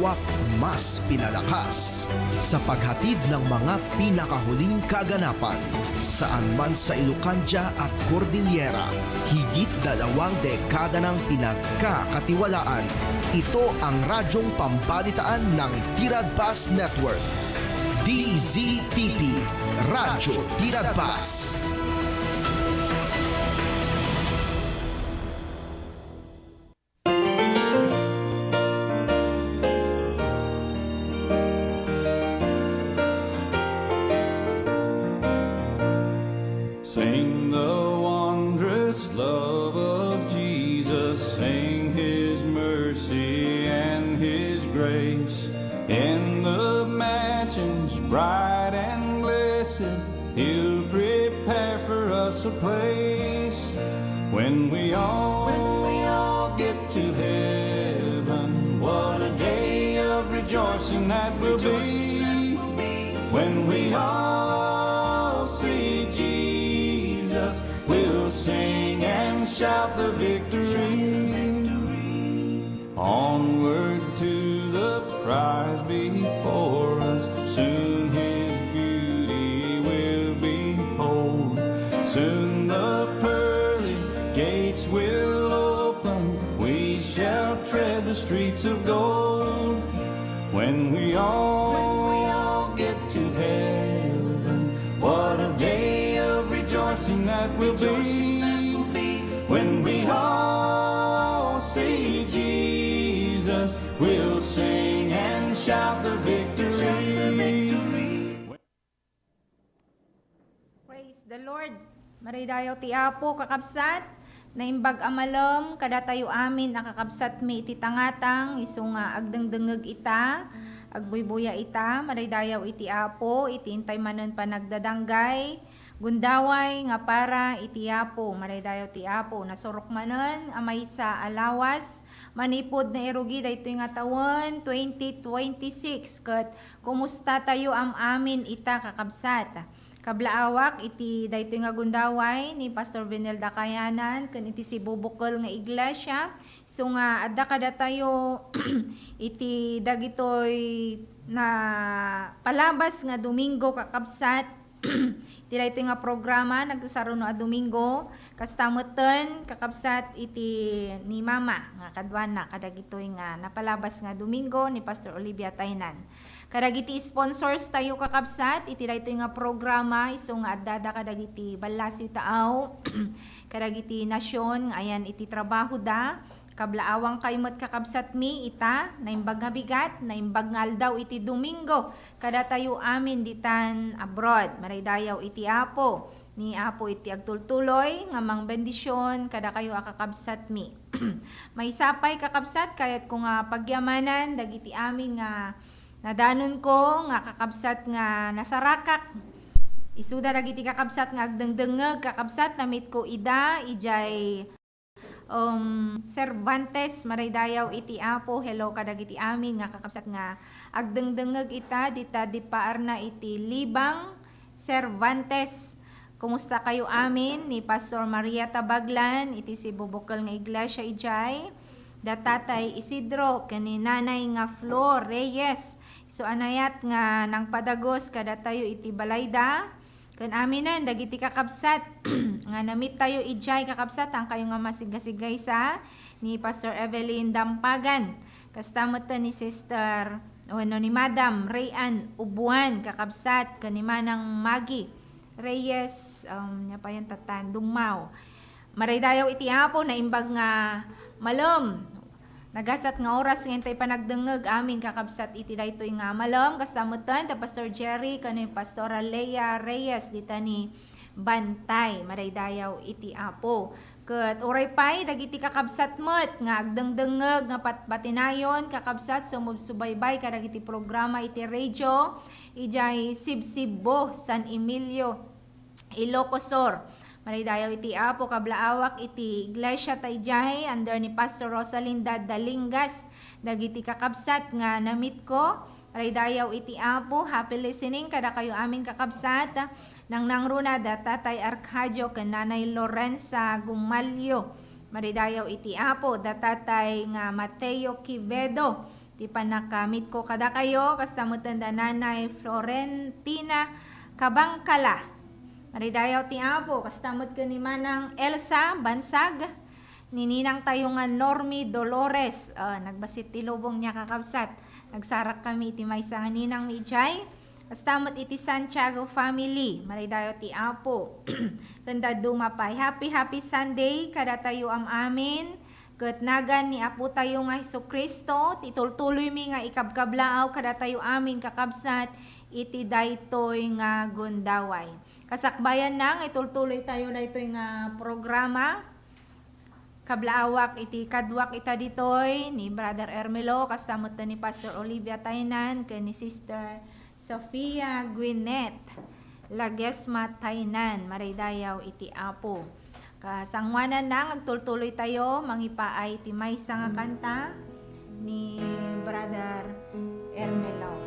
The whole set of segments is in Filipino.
pinalawak, mas pinalakas sa paghatid ng mga pinakahuling kaganapan saan man sa Ilocania at Cordillera. Higit 2 dekada ng pinagkakatiwalaan. Ito ang radyong pambalitaan ng Tiradpas Network. DZTP, Radyo Tiradpas. Sing the wondrous love of Jesus, sing His mercy and His grace. In the mansions bright and blessed, He'll prepare for us a place. When we all get to heaven, what a day of rejoicing that will be. When we all see Jesus, we'll sing and shout the victory. Onward to the prize before us, soon His beauty will behold. Soon the pearly gates will open, we shall tread the streets of gold. When we all get to heaven, what a day of rejoicing that will be. When we all see Jesus, we'll sing and shout the victory. Praise the Lord. Maridayaw ti Apo kakabsat, naimbag amalom, kada tayo amin nakakabsat mi iti tangatang, iso nga agdengdengeg ita, agbuybuya ita, maridayaw iti Apo, iti intay manen panagdadanggay, gundaway nga para iti Apo, maridayaw ti Apo, nasurok manen, amay sa alawas, manipod na erugi, dahito nga taon, 2026, kat kumusta tayo am amin ita kakabsat. Kablaawak iti dayto nga gundaway ni Pastor Benel Dakayanan ken iti si Bubukol nga iglesia. So nga adda kada tayo iti dagitoy na palabas nga Domingo kakabsat. Iti dayto nga programa nagsaruno a Domingo kastamuten kakabsat iti ni Mama nga kadwana kadagitoy nga napalabas nga Domingo ni Pastor Olivia Taynan. Kadagiti sponsors tayo kakabsat, iti dayto nga programa, iso nga addada kadagiti balasi taaw, kadagiti nasyon, ayan iti trabaho da, kablaawang kaymot kakabsat mi, ita, naimbag nga bigat, naimbag nga aldaw iti Domingo, kada tayo amin ditan abroad, maraydayaw iti Apo, ni Apo iti agtultuloy, nga mang bendisyon, kada kayo akakabsat mi. May sapay kakabsat, kayat ko nga pagyamanan, dagiti amin nga, nadanon ko nga kakabsat nga nasarakak. Isuda dagiti kakabsat nga agdengdengeg kakabsat namit ko ida ijay Cervantes maraydayaw iti Apo. Hello kadagiti amin nga kakabsat nga agdengdengeg ita dita di paarna iti Libang Cervantes. Kumusta kayo amin ni Pastor Maria Tabaglan iti si Bubukol nga iglesia ijay. Datatay Isidro kani nanay nga Flor Reyes. So anayat nga nang padagos kada tayo iti balayda. Ken aminan dagiti kakabsat nga namit tayo ijay kakabsat ang kayo nga masigasigay sa ni Pastor Evelyn Dampagan. Kastamoten ni Sister ni Madam Rayan Ubuan kakabsat ken ni Manang Magi Reyes nya pa yan tatan Dumaw. Maraydayaw iti Apo na imbag nga malom. Nagasat nga oras ngentay panagdengeg amin kakabsat iti daytoy nga malom kastamutan ta Pastor Jerry kanhi Pastora Leia Reyes dita ni Bantay maraydayaw iti Apo. Ket oray pay dagiti kakabsat met nga agdengdengeg nga patinayon kakabsat sumubsubaybay kadagiti programa iti radio ijay Sibsibo San Emilio Ilocosur. Maridayaw iti Apo kablaawak iti Iglesia Tayjay under ni Pastor Rosalinda Dalingas dagiti kakabsat nga namit ko. Maridayaw iti Apo, happy listening kada kayo amin kakabsat nang nangruna da Tatay Arcadio ken Nanay Lorenza Gumalyo. Maridayaw iti Apo da Tatay nga Mateo Quivedo Ti panakamit ko kada kayo, kastamot da Nanay Florentina Kabangkala. Maridayaw ti Apo, kastamot ka ni Manang Elsa Bansag, ni Ninang Tayungan Normi Dolores, nagbasit ti lubong niya kakabsat. Nagsarak kami iti maysa nga Ninang Mijay, kastamot iti Santiago family, maridayaw ti Apo. Tanda dumapay, happy Sunday, kada tayo amin. Ket nagan ni Apo tayo nga Hesukristo, titultuloy mi nga ikabkablaaw kada tayo amin kakabsat, iti daytoy nga gundaway. Kasakbayan nang itultuloy tayo daytoy nga programa. Kablaawak iti kadwak ita ditoy ni Brother Ermelo, kastamot ni Pastor Olivia Tainan, ken ni Sister Sofia Gwyneth Lagesma Tainan, maridayaw iti Apo. Kasangwanan nang agtultuloy tayo, mangipaay ti maysa nga kanta ni Brother Ermelo.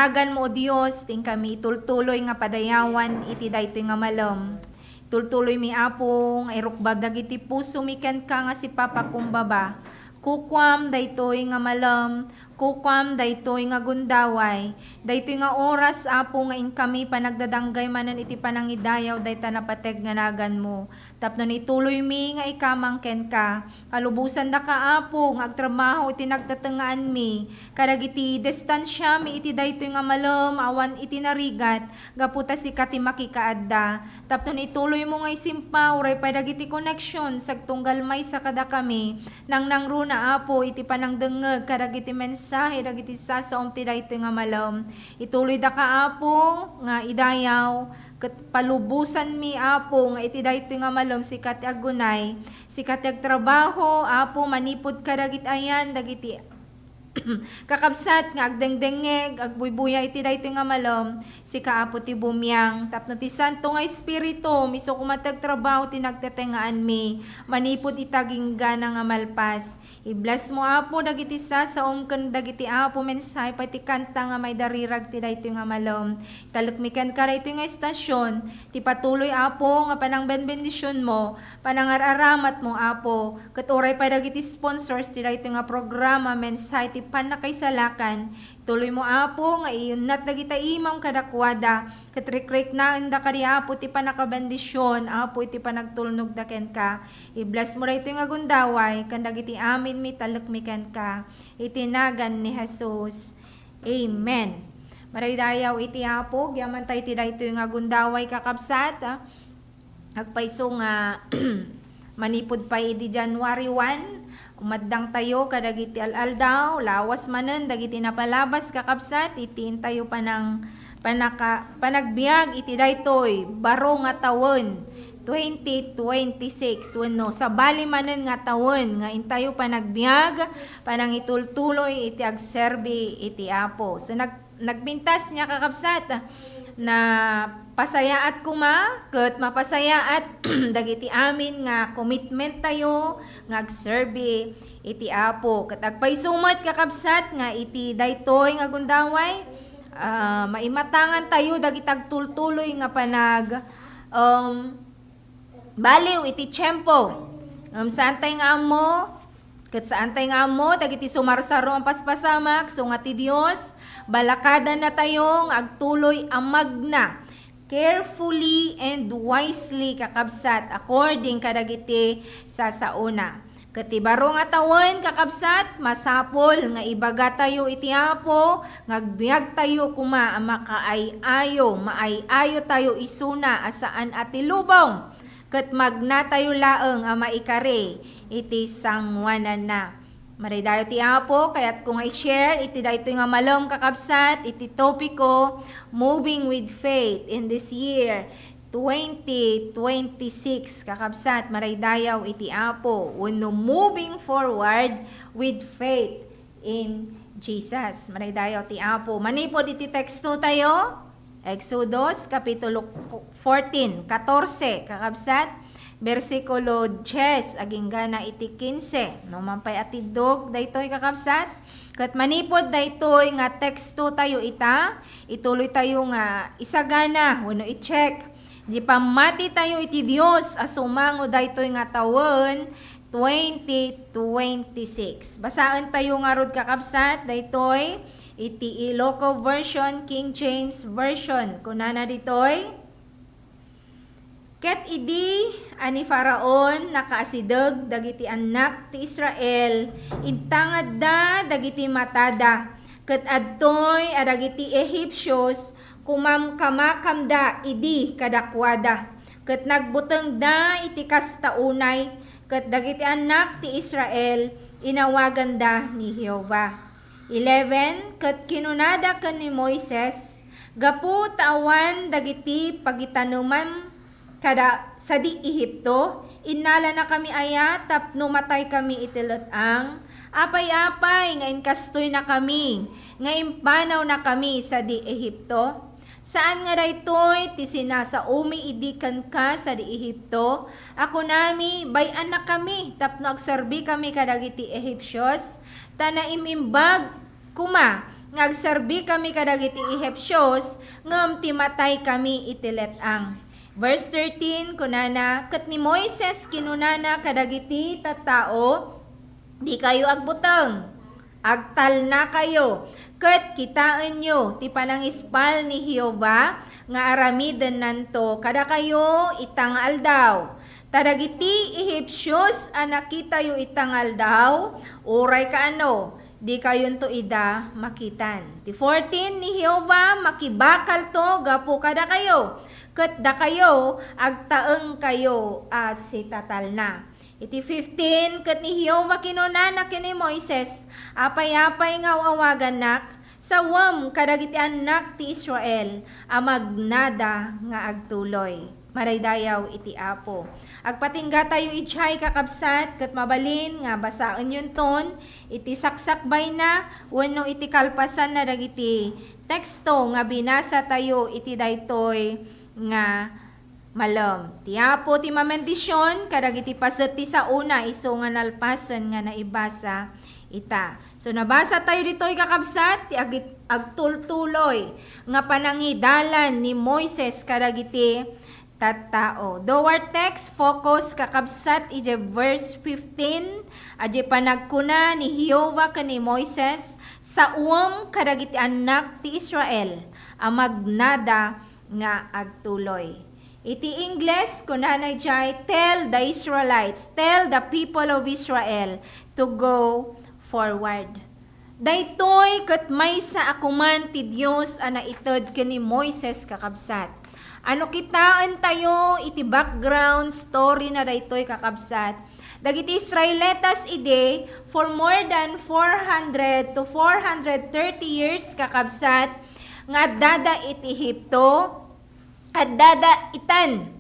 tinagan mo o Dios, ting kami itultuloy nga padayawan, iti daytoy nga malam. Tultuloy mi apo, nga irukbab dagiti puso miken ka nga si Papa kumbaba. Kukwam daytoy nga malam, kukwam daytoy nga gundaway, daytoy nga oras apo nga in kami panagdadanggay manan iti panangidayaw dayta napateg nga nagan mo. Tapno ituloy mi nga ikamangken ka, kalubusan da ka apo nga agtrabaho iti nagtatengaan mi, kadag iti distansya mi iti daytoy nga malam, awan iti narigat, gaputa si kati makikaadda. Tapno ituloy mo nga isimpa, uray padag iti connection, sagtunggal may sa kada kami, nang nangruna apo iti panangdengeg, kadag iti mensahe, dagiti sasaom ti daytoy nga malam. Ituloy da ka apo nga idayaw, ket palubusan mi apo nga iti daytoy nga malam sikat agunay, sikat agtrabaho apo manipod ka dagiti ayan dagiti kakabsat nga agdengdengeg agbuybuya iti daytoy nga malam si kaapo ti bumyang tapno ti santo nga espiritu miso kumatag trabaho ti nagtetengaan mi manipod itaging gana nga malpas. I-bless mo apo dagiti sasaom ken dagiti apo mensahe pati kanta nga may darirag ti daytoy nga malam. Talukmikan ka daytoy nga estasyon ti patuloy apo nga panang bendisyon mo, panangararamat mo apo. Ket oray pa dagiti sponsors ti daytoy nga programa mensahe ti panakaisalakan. Tuloy mo apo nga iyunat dagita imam kadakwada ket rikrek na anda kadi apo ti panakabendisyon apo iti panagtulnog daken ka. I-bless mo daytoy nga gundaway ken dagiti amin mi talukmiken ka. Itinagan ni Jesus. Amen. Maraydayaw iti apo gyaman tay ti daytoy nga gundaway kakabsat. Agpayso nga manipod pa idi January 1. Umaddang tayo kadagiti aldaw, lawas manen dagiti napalabas kakabsat, itiin tayo panagbiag iti daytoy baro nga tawon 2026 wenno sa bali manen nga tawon nga intayo panagbiag panang itultuloy iti agserbi iti apo. So nagbintas niya kakabsat na pasayaat kuma ket mapasayaat dagiti amin nga commitment tayo nga agserbi iti apo ket agpaysumat kakabsat nga iti daytoy nga gundaway maimatangan tayo dagiti agtultuloy nga panag baliw iti tiyempo saan tay nga ammo ket saan tay nga ammo dagiti sumarsaro ang paspasamak so nga ti Dios balakada na tayo nga agtuloy amagna carefully and wisely kakabsat according kadagiti sasauna. Katibaro nga tawon kakabsat masapol nga ibaga tayo iti apo ngagbiag tayo kuma makaayayo maayayo tayo isuna asaan ati lubong ket magna tayo laeng a maikare iti sangwanan na. Maridayo ti apo, kaya't kung i-share, iti daytoy nga malam kakabsat, iti topiko, moving with faith in this year, 2026 kakabsat, maraydayaw iti apo, wenno moving forward with faith in Jesus. Maraydayaw ti apo. Manipod iti teksto tayo, Exodus, Kapitulo 14, kakabsat, versikulo 10 aging gana iti 15 no mampay atidog daytoy kakabsat ket manipod daytoy nga teksto tayo ituloy tayo nga isagana wenno i-check di pamati tayo iti Dios asumango daytoy nga tawon 2026. Basaan tayo nga rod kakabsat daytoy iti Ilocos version, King James version kunana ditoy ket idi ani Faraon nakaasideg dagiti anak ti Israel intangad da dagiti matada ket adtoy adagiti Egyptios kumamkamakamda idi kadakwada ket nagbuteng da iti kastaunay ket dagiti anak ti Israel inawagan da ni Jehova. 11 ket kinunada ken ni Moises gapu tawan dagiti pagitanuman kada sa di Ehipto, inala na kami aya, tapno matay kami itilat ang apay-apay, nga inkastoy na kami, nga impanaw na kami sa di Ehipto. Saan nga daytoy ti sinasa umi idikan ka sa di Ehipto? Ako nami, bayan na kami, tapno agserbi kami kadagiti Egyptios, tana imimbag kuma, ngagserbi kami kadagiti Ehipsyos, ngem timatay kami itiletang. Verse 13, kunana, ket ni Moises kinunana kadagiti tattao, di kayo agbuteng, agtal na kayo, ket kitaan nyo, ti panangispal ni Jehova, nga aramiden nanto, kada kayo itangal daw. Tadagiti Ehipsyos nakita yu itangal daw, uray kaano, di kayon to ida makitan. Ti 14 ni Jehova makibakal to gapo kada kayo, ket da kayo agtaeng kayo si tatal na. Iti 15 ket ni Jehova kinunana kini Moises, apay-apay nga awaganak sawam kadagiti anak ti Israel amagnada nga agtuloy. Maraydayaw iti Apo. Agpatingga tayo ichay kakabsat ket mabalin nga basaan yun ton iti saksakbay na wenno iti kalpasan na dagiti teksto nga binasa tayo iti daytoy nga malam. Ti Apo ti mamendisyon kadagiti paset ti sauna iso nga nalpasan nga naibasa ita. So nabasa tayo ditoy kakabsat ti agtultuloy nga panangidalan ni Moises kadagiti tattao. Though our text focus kakabsat ije verse 15, aje panagkuna ni Jehova kani Moises sa uwam kadagiti anak ti Israel amagnada nga agtuloy. Iti English kunanay jay, tell the Israelites, tell the people of Israel to go forward. Daytoy ket maysa akuman ti Dios ana ited kani Moises kakabsat. Ano kitaan tayo iti background story na daytoy kakabsat. Dagiti Israelitas ide for more than 400 to 430 years kakabsat nga dada iti Ehipto at dada itan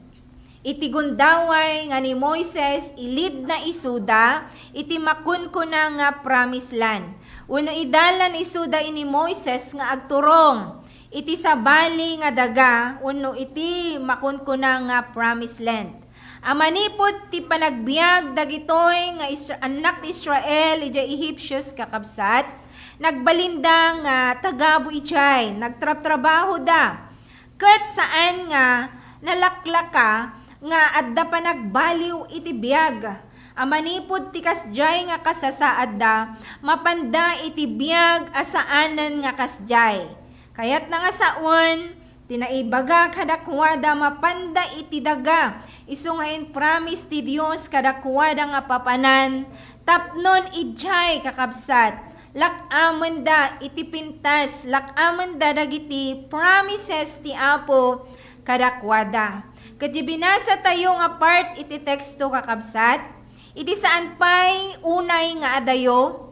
iti gundaway nga ni Moises ilid na isuda iti makunkuna nga promised land. Uno idalan isuda ini Moises nga agturong iti sabali nga daga uno iti makunkuna nga promised land. Amanipod ti panagbiag dagitoy nga anak ti Israel iti Ehipsyos kakabsat, nagbalinda nga tagabo ichay, nagtrabaho da. Ket saan nga nalaklaka nga adda pa nagbaliw iti biag. Amanipod ti kasjay nga kasasaad da, mapanda iti biag asaanan nga kasjay. Kayat na nga saon, tinaibaga kadakwada mapanda iti daga, iso nga in promise ti Dios kadakwada nga papanan, tapnon ijay kakabsat, lakaman da iti pintas, lakaman da dagiti promises ti Apo kadakwada. Kadya binasa tayo nga part iti teksto kakabsat, iti saan pa'y unay nga adayo,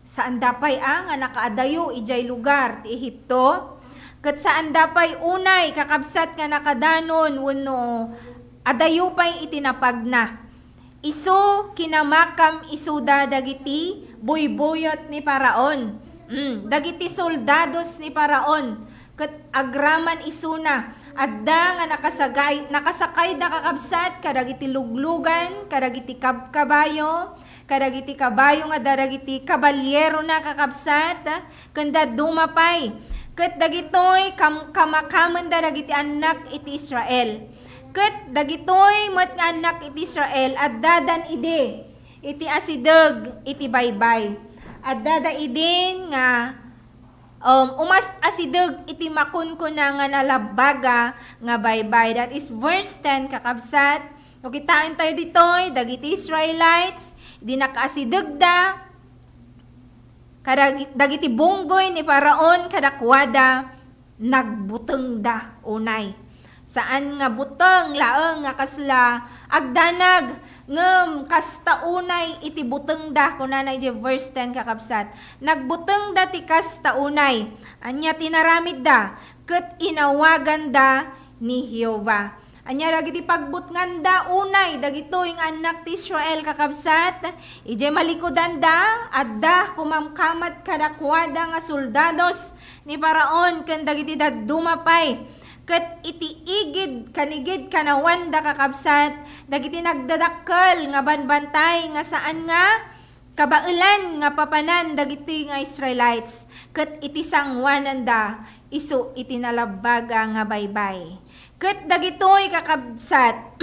saan dapay nga nakaadayo ijay lugar ti Ehipto, ket saan dapay unay kakabsat nga nakadanon wenno adayo pay itinapag na. Isu kinamakam isuda dagiti buybuyot ni Paraon. Dagiti soldados ni Paraon ket agraman isuna adda nga nakasakay da kakabsat kadagiti luglugan, kadagiti kabayo, kadagiti kabayo nga daragiti kabalyero na kakabsat, kanda dumapay. Ket dagitoy kamakaman daragiti anak iti Israel. Ket dagitoy met nga anak iti Israel addadan ide iti asideg iti baybay. Addada idin nga umas asideg iti makunkuna nga nalabaga nga baybay. That is verse 10 kakabsat. O kitain tayo ditoy dagiti Israelites di nakaasideg da dagiti bunggoy ni Paraon kadakwada nagbuteng da unay. Saan nga buteng laeng nga kasla agdanag ngem kasta unay iti buteng da kunanay di verse 10 kakabsat. Nagbuteng da ti kasta unay anya tinaramid da ket inawagan da ni Jehova. Anya dagiti pagbutngan da unay dagitoy nga anak ti Israel kakabsat, ije malikodan da adda kumamkamat kadakwada nga soldados ni Paraon ken dagiti dumapay. Ket iti igid kanigid kanawan da kakabsat, dagiti nagdadakkel nga banbantay nga saan nga kabailan nga papanan dagiti nga Israelites ket iti sangwananda isu iti nalabaga nga baybay. Ket dagitoy kakabsat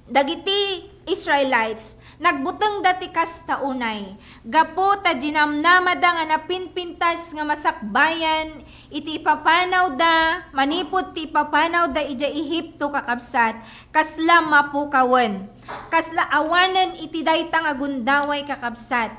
dagiti Israelites nagbuteng dati kas taunay gapo ta ginamnamada nga napinpintas nga masakbayan iti ipapanaw da manipod ti ipapanaw da ija Ehipto kakabsat kasla mapukawen kasla awanen iti dayta nga gundaway kakabsat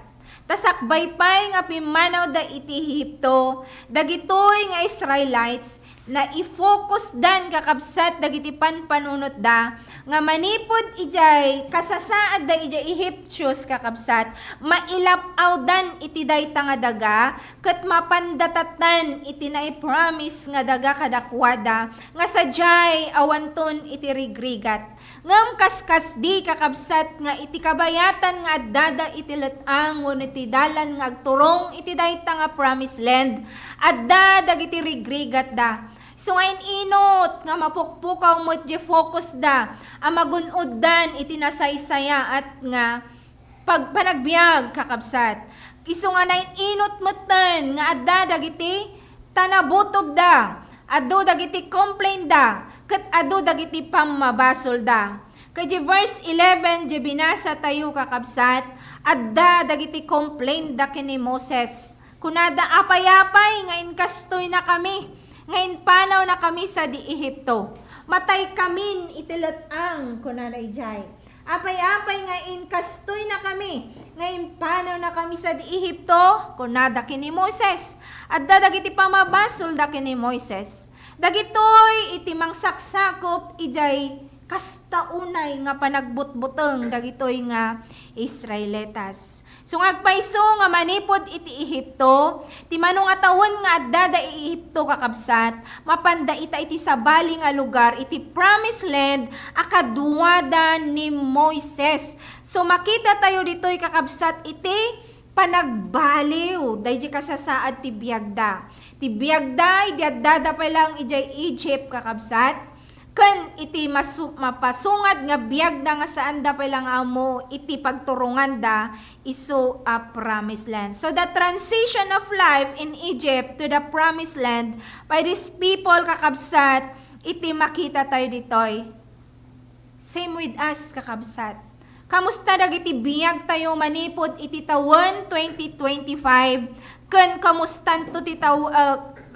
tasakbay pay nga pimanaw da iti Ehipto dagitoy nga Israelites na i-focus dan kakabsat dagiti panpanunot da nga manipod ijay kasasaad da ijay Egyptios kakabsat mailapaw dan iti dayta nga daga ket mapandatatan iti nai-promise nga daga kadakwada nga sadyay awanton iti rigrigat ngem kaskas di kakabsat nga iti kabayatan nga addada iti letang wenno iti dalan nga agturong iti dayta nga promised land adda dagiti rigrigat da. So ngayon inot nga mapukpukaw mo't je focus da amagunod dan iti nasaysaya at nga pagpanagbiag kakabsat. Isu nga nain inot moten nga adda dagiti tanabutob da addo dagiti complain da ket addo dagiti pammabasol da. Kaya verse 11 je binasa tayo kakabsat adda dagiti complain da kini Moses kunada apay-apay ngayon kastoy na kami ngayon panaw na kami sa di Ehipto. Matay kamin itilat ang kunanay jay. Apay-apay ngayon kastoy na kami. Ngayon panaw na kami sa di Ehipto. Kunada kini Moses. At dadagiti pamabasol da kini Moises. Dagitoy iti mangsaksakop ijay kastaunay nga panagbutbuteng dagitoy nga Israelitas. So agpaiso nga manipod iti Ehipto, ti manong atawon nga adda da Ehipto kakabsat, mapanda ita iti sabali nga lugar, iti promised land, akaduwada ni Moises. So makita tayo dito'y kakabsat iti panagbaliw, dahil kasasaad ti biyagda. Ti biyagda, iti addada pa lang ijay Egypt kakabsat, ken iti mapasungad nga biyagda nga saan da pa lang amo iti pagturungan da iso a promised land. So the transition of life in Egypt to the promised land by these people kakabsat iti makita tayo ditoy. Same with us kakabsat. Kamusta dagiti biyag tayo manipod iti tawon 2025 ken kamustan to ti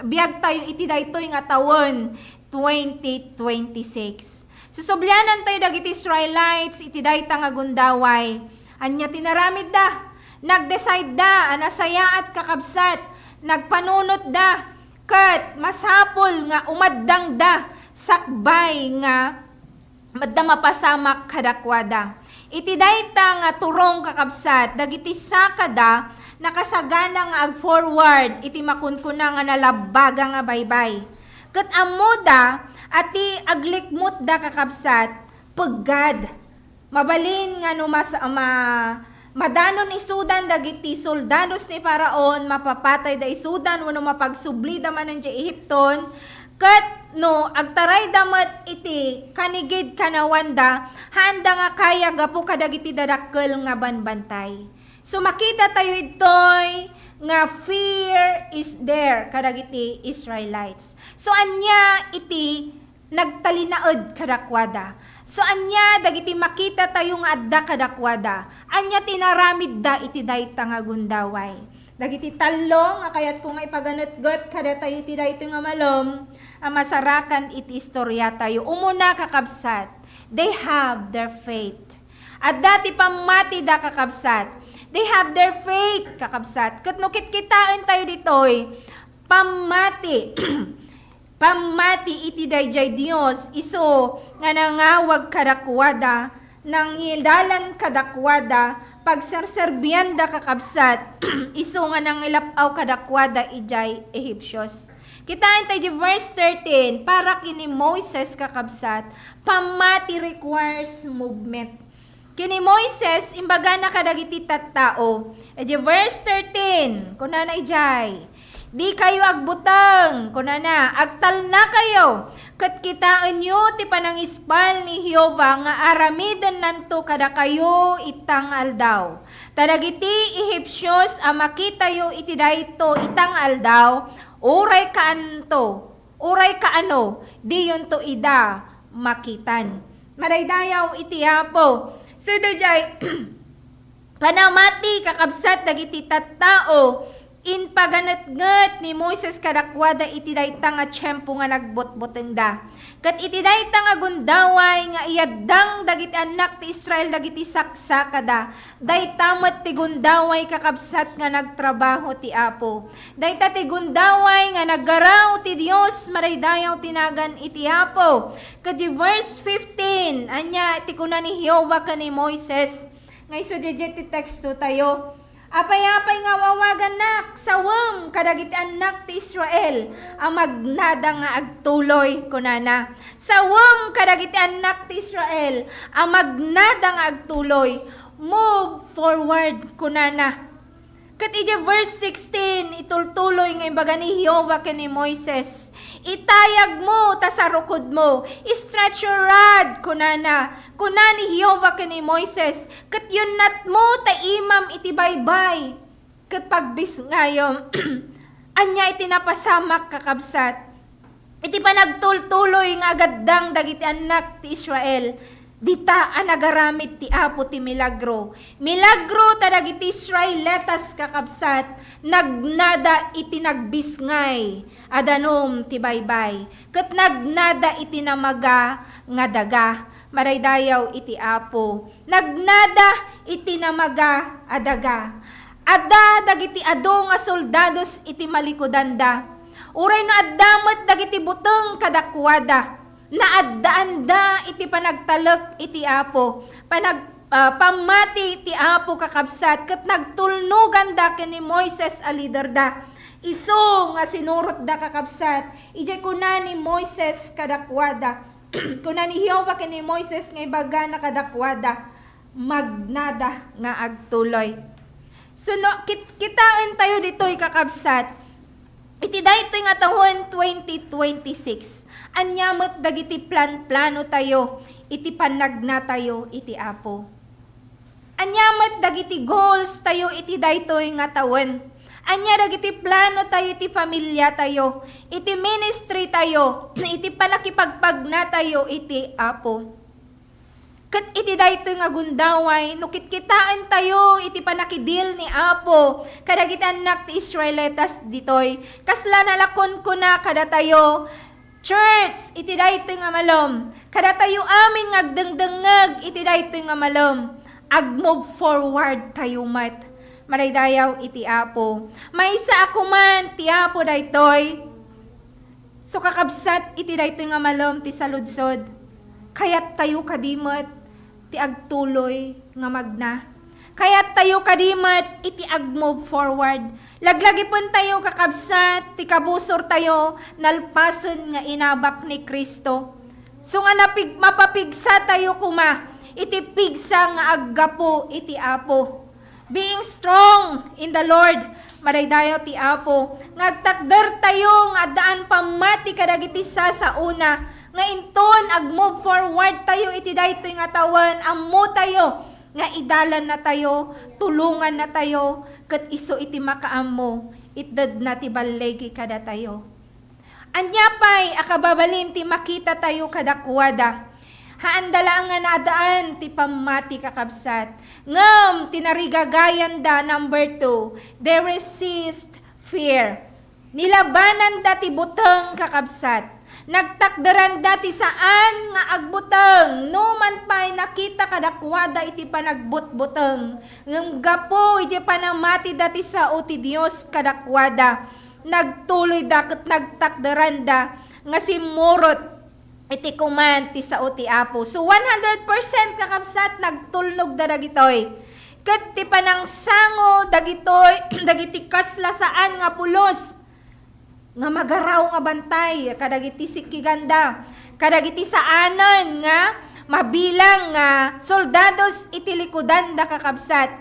biyag tayo iti daytoy nga tawon 2026. Susublyanan tayo dagiti Israelites iti dayta nga gundaway. Anya tinaramid da, nagdecide da, anasayaat kakabsat, nagpanunot da, ket masapol nga umaddang da, sakbay nga madda mapasamak kadakwada. Iti dayta nga turong kakabsat, dagiti sakada, nakasagana nga ag-forward, iti makunkuna nga nalabaga nga baybay. Ket amuda ati aglikmut da kakabsat peggad mabalin nga no madanon isudan dagiti soldados ni Paraon mapapatay da isudan wenno mapagsubli da man ng Ehipton ket no agtaray damat iti kanigid kanawanda handa nga kaya gapu kadagiti dadakkel nga banbantay. So makita tayo itoy nga fear is there kadagiti Israelites. So anya iti nagtalinaed kadakwada. So anya dagiti makita tayo nga adda kadakwada. Anya tinaramid da iti dayta nga gundaway. Dagiti talong nga kayat ko nga ipaganetgot kada tayo iti dayta nga malom masarakan iti istorya tayo. Umuna kakabsat. They have their faith. At dati pamati da kakabsat. They have their faith, kakabsat. Katnukit kitain tayo ditoy, pamati, pamati iti dayjay Dios, iso nga nangawag kadakwada, nang idalan kadakwada, pagserserbian da kakabsat, iso nga nang ilapaw kadakwada ijay Egyptios. Kitain tayo verse 13, para kini Moses kakabsat, pamati requires movement. Kini Moises, imbaga na kadagiti tattao. Verse 13, kuna na ijay. Di kayo agbutang, kunana, agtal na kayo. Kat kitaan nyo ti panangispal ni Jehova nga aramiden nanto kada kayo itang aldaw. Tadagiti Ehipsyos a makita yo iti dayto itang aldaw, uray kaano, di yun to ida makitan. Maraydayaw iti Apo. So dajay panamati kakabsat dagiti tattao in paganatngat ni Moises kadakwada iti dayta nga tiyempo nga nagbotboteng da. Kat iti dayta nga gundaway nga iyadang dagiti anak ti Israel dagiti saksaka da. Dayta met ti gundaway kakabsat nga nagtrabaho ti Apo. Dayta ti gundaway nga naggaraw ti Dios maraydayaw tinagan iti Apo. Kat di verse 15 anya iti kuna ni Jehova ka ni Moises. Ngay so ti teksto tayo. Apay-apay nga wawagan nak, sawam kadagiti anak ti Israel, ang magnada nga agtuloy, kunana. Sawam kadagiti anak ti Israel, ang magnada nga agtuloy, move forward, kunana. Kat iti verse 16, itultuloy nga imbaga ni Jehova ken ni Moises. Itayag mo, tasarukod mo. Stretch your rod, kunana. Kunani Jehova ken ni Moises. Kat yun nat mo, taimam iti baybay. Kat pagbis ngayon, anya iti napasamak kakabsat. Iti panagtultuloy nga agaddang dagiti anak ti Israel. Dita anagaramit ti Apo ti milagro. Milagro tadagiti Israelitas kakabsat, nagnada iti nagbisngay, adanom ti baybay. Ket nagnada iti namaga nga daga, maraydayaw iti Apo. Nagnada iti namaga adaga. Ada dagiti ado nga soldados iti malikodanda. Uray no addamet dagiti buteng kadakwada. Naaddaanda iti panagtalek iti Apo, pamati iti Apo kakabsat, ket nagtulnugan da ken ni Moises a leader da. Iso nga sinurot da kakabsat, ije kuna ni Moises kadakwada, kuna ni Jehova ken ni Moises nga ibaga na kadakwada, magnada nga agtuloy. So no, kitaan tayo dito'y kakabsat, iti daytoy nga taon 2026. Anyamot dagiti plano tayo, iti panagna tayo, iti Apo. Anyamot dagiti goals tayo, iti daytoy nga taon. Anya dagiti plano tayo, iti pamilya tayo, iti ministry tayo, iti panakipagpagna tayo, iti Apo. Kat iti daytoy nga gundaway, nukit kitaan tayo, iti panakidil ni Apo, kadagiti anak ti Israelitas ditoy, kasla nalakon ko na kada tayo, church, iti daytoy nga malom, kada tayo amin ngagdengdengeg, iti daytoy nga malom, ag-move forward tayo mat, maraydayaw iti Apo. May isa ako man, ti Apo daytoy, so kakabsat, iti daytoy nga malom, ti saludsod, kayat tayo kadimat, ti agtuloy nga magna. Kayat tayo kadimat, iti ag-move forward. Laglagi pun tayo kakabsat, ti kabusor tayo, nalpason nga inabak ni Kristo. So nga mapapigsa tayo kuma, iti pigsa nga aggapo, iti Apo. Being strong in the Lord, maraydayo ti Apo. Ngagtakder tayo, nga daan pamati kadagiti sa una, nga inton ag-move forward tayo iti daytoy nga tawen, ammo tayo nga idalan na tayo, tulungan na tayo, ket iso iti makaammo, itdad na ti balegi kada tayo. Anya pay akababalin ti makita tayo kadakwada. Haandala nga nadaan ti pamati kakabsat. Ngem tinarigagayan da number 2, they resist fear. Nilabanan da ti buteng kakabsat. Nagtakdaran dati saan nga agbuteng, numan pa'y nakita kadakwada iti panagbutbuteng. Ngam gapo iti panamati dati sa uti Dios kadakwada. Nagtuloy da ket nagtakdaran da nga simurot iti kuman ti sa uti Apo. So 100% kakabsat nagtulnog da dagitoy. Ket ti panangsango dagitoy dagiti kasla saan nga pulos nga magaraw nga bantay, kadagiti sikiganda, kadagiti saanan nga mabilang nga soldados iti likudan da kakabsat.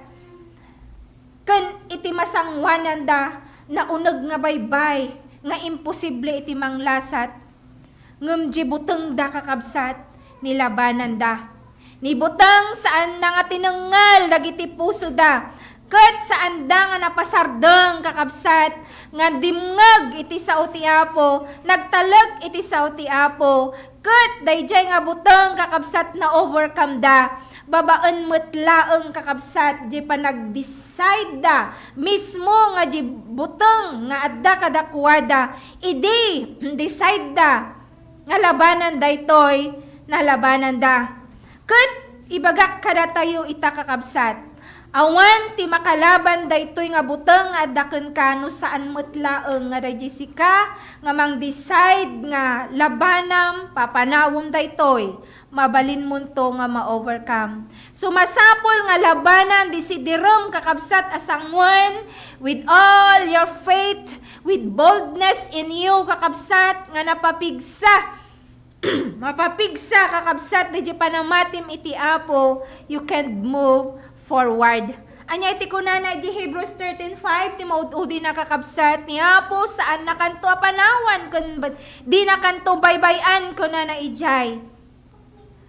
Ken iti masangwanan da nauneg nga baybay, nga imposible iti manglasat, ngem di buteng da kakabsat, nilabanan da. Ni buteng saan na nga tinengal dagiti puso da, ket saan da nga napasardeng kakabsat, nga dimngeg iti sao ti Apo, nagtaleg iti sao ti Apo, ket dayjay nga buteng kakabsat na overcome da, babaan metlaeng kakabsat, di pa nag-decide da, mismo nga di buteng nga adda kadakwada, idi decide da, nga labanan daytoy, nalabanan da. Ket ibagak kada tayo ita kakabsat, awan ti makalaban daytoy nga buteng nga addaken kano saan metlaeng nga da Jessica nga mang-decide nga labanam papanawom daytoy, mabalin munto nga ma-overcome. Sumasapol nga labanan disidirem kakabsat asangwan with all your faith, with boldness in you kakabsat nga napapigsa mapapigsa kakabsat di panamatim iti Apo, you can move forward. Anya iti kunana di Hebrews 13:5 ti maud-udi na kakabsat ni Apo saan nakanto panawan kun di nakanto baybayan kunana ijay.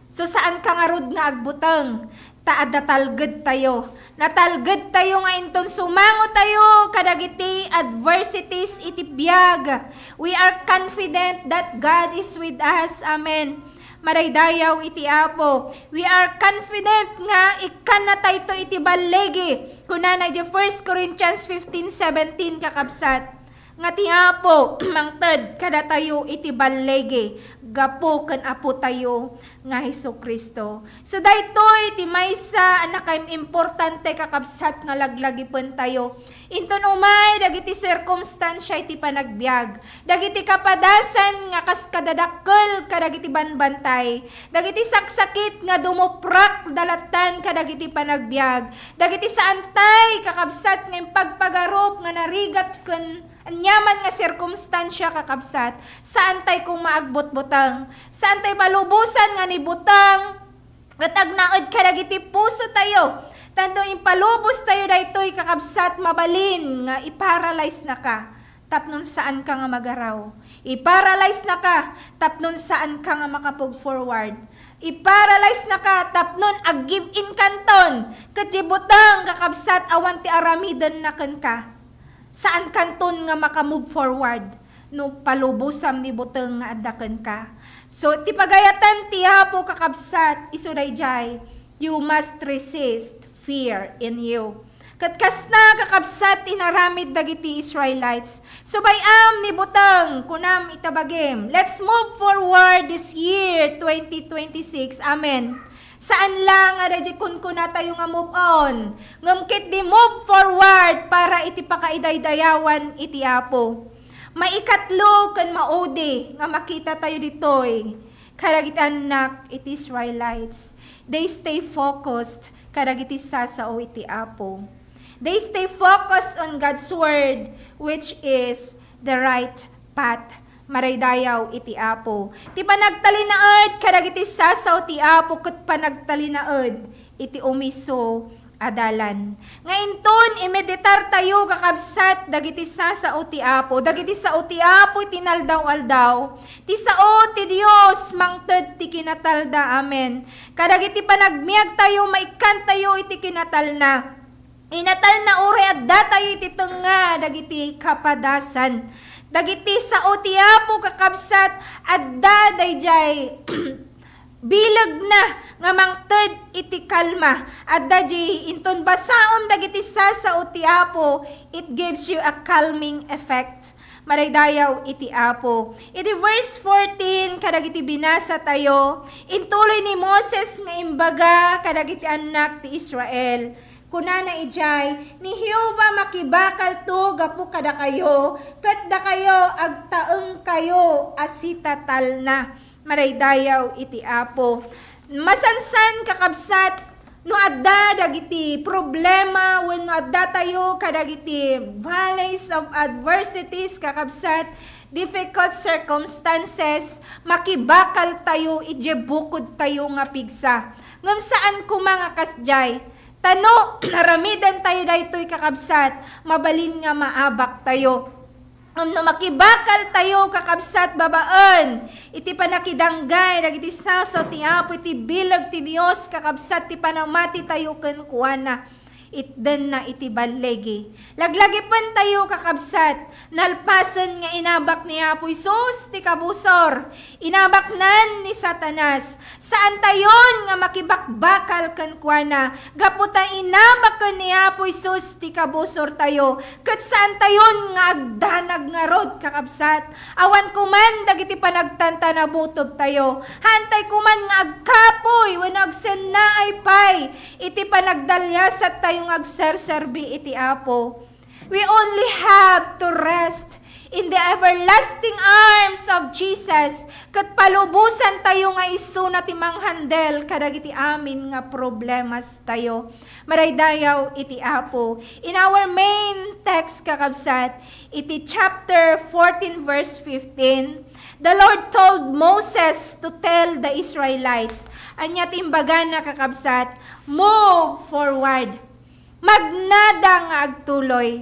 So saan ka nga rod nga agbuteng? Taada talged tayo. Natalged tayo nga inton sumango tayo kadagiti adversities iti biyag. We are confident that God is with us. Amen. Maraydayaw iti Apo. We are confident nga ikan na tayo iti balegi. Kunana di 1 Corinthians 15:17 kakabsat. Nga ti Apo mangted kada tayo iti balegi, gapo ken Apo tayo nga Hesukristo. So daytoy ti maysa anakay importante kakabsat nga laglagipen tayo. Inton umay dagiti circumstansya iti panagbiag, dagiti kapadasan nga kas kadadakkel kadagiti banbantay, dagiti saksakit nga dumuprak dalatan kadagiti panagbiag, dagiti saantay kakabsat nga pagpagarup nga narigat ken anyaman nga sirkumstansya kakabsat, saan tay kung maagbot-butang, saan tay palubusan nga ni butang, at agnaod karagiti puso tayo, tanto impalubos tayo daytoy kakabsat mabalin nga iparalyze na ka, tapnon saan ka nga magaraw, iparalyze na ka, tapnon saan ka nga makapag-forward, iparalyze na ka, tapnon ag-give in kanton, katibutang kakabsat awan ti aramiden na ken ka. Saan kanton nga makamove forward no palubusam ni buteng nga addaken ka. So ti pagayatan ti Apo kakabsat isudayjay, you must resist fear in you. Ket kasna kakabsat inaramid dagiti Israelites. So bayam ni buteng kunam itabagem. Let's move forward this year 2026. Amen. Saan lang nga radya kun na tayo nga move on. Ngamkit di move forward para iti pakaidaydayawan iti Apo. Maikatlo kan maudi nga makita tayo ditoy. Karagit anak iti Israelites. They stay focused karagiti sasao iti Apo. They stay focused on God's word which is the right path. Maraydayaw iti Apo. Ti panagtalinaed kadagiti sasaw ti Apo ket panagtalinaed iti umiso adalan. Ngainton imeditar tayo kakabsat dagiti sasaw ti Apo. Dagiti sao ti Apo tinaldaw-aldaw. Ti sao ti Dios mangted ti kinatalda. Amen. Kadagiti panagmiag tayo maikan tayo iti kinatalna. Inatal na uri at datayo iti tenga dagiti kapadasan. Dagiti sa ti Apo kakabsat adda dayjay bilag na nga mangted iti kalma adda di inton basaom dagiti sa ti Apo, it gives you a calming effect. Maraydayaw iti Apo. Iti verse 14 kadagiti binasa tayo, intuloy ni Moses nga imbaga kadagiti anak ti Israel. Kunana ijay, ni Jehova makibakal to gapu kada kayo, ket da kayo agtaeng kayo asitatal na. Maraydayaw iti Apo. Masansan kakabsat no adda dagiti problema wenno adda tayo kadagiti valleys of adversities kakabsat, difficult circumstances, makibakal tayo ije bukod tayo nga pigsa. Ngem saan ko mga kasjay? Tano, naramidan tayo daytoy kakabsat, mabalin nga maabak tayo. No makibakal tayo kakabsat babaan, iti panakidanggay, dagiti saso ti Apo, iti bilag ti Dios kakabsat, ti panamati tayo ken kuana. Itden na iti balegi. Laglagi pan tayo kakabsat, nalpasan nga inabak ni Apo Isus ti kabusor, inabaknan ni Satanas. Saan tayon nga makibakbakal kan kuana, gaputa inabak ni Apo Isus ti kabusor tayo, ket saan tayon nga agdanag nga rod kakabsat, awan kuman dagiti panagtanta na butob tayo, hantay kuman nga agkapoy, wenno agsennaay pay, iti panagdalyasat tayo nga agserserbi iti Apo. We only have to rest in the everlasting arms of Jesus, kat palubusan tayo nga isu na ti manghandel kadagiti amin nga problemas tayo. Maraydayaw iti Apo. In our main text kakabsat, iti chapter 14 verse 15, the Lord told Moses to tell the Israelites, anyat imbaga na kakabsat, move forward, magnada nga agtuloy.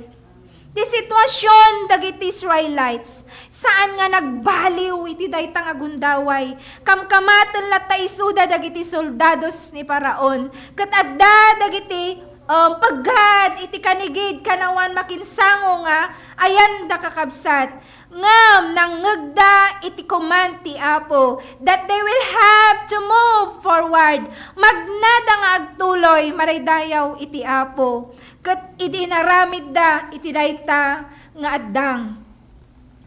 Ti sitwasyon dagiti Israelites, saan nga nagbaliw iti dayta nga gundaway, kamkamaten latta isuda dagiti soldados ni Paraon, ket adda dagiti paggad iti kanigid kanawan makinsango nga ayan da kakabsat, ngam nangegda iti command ti Apo that they will have to move forward, magnada nga agtuloy, maraydayaw iti Apo, ket idinaramid da iti dayta nga addang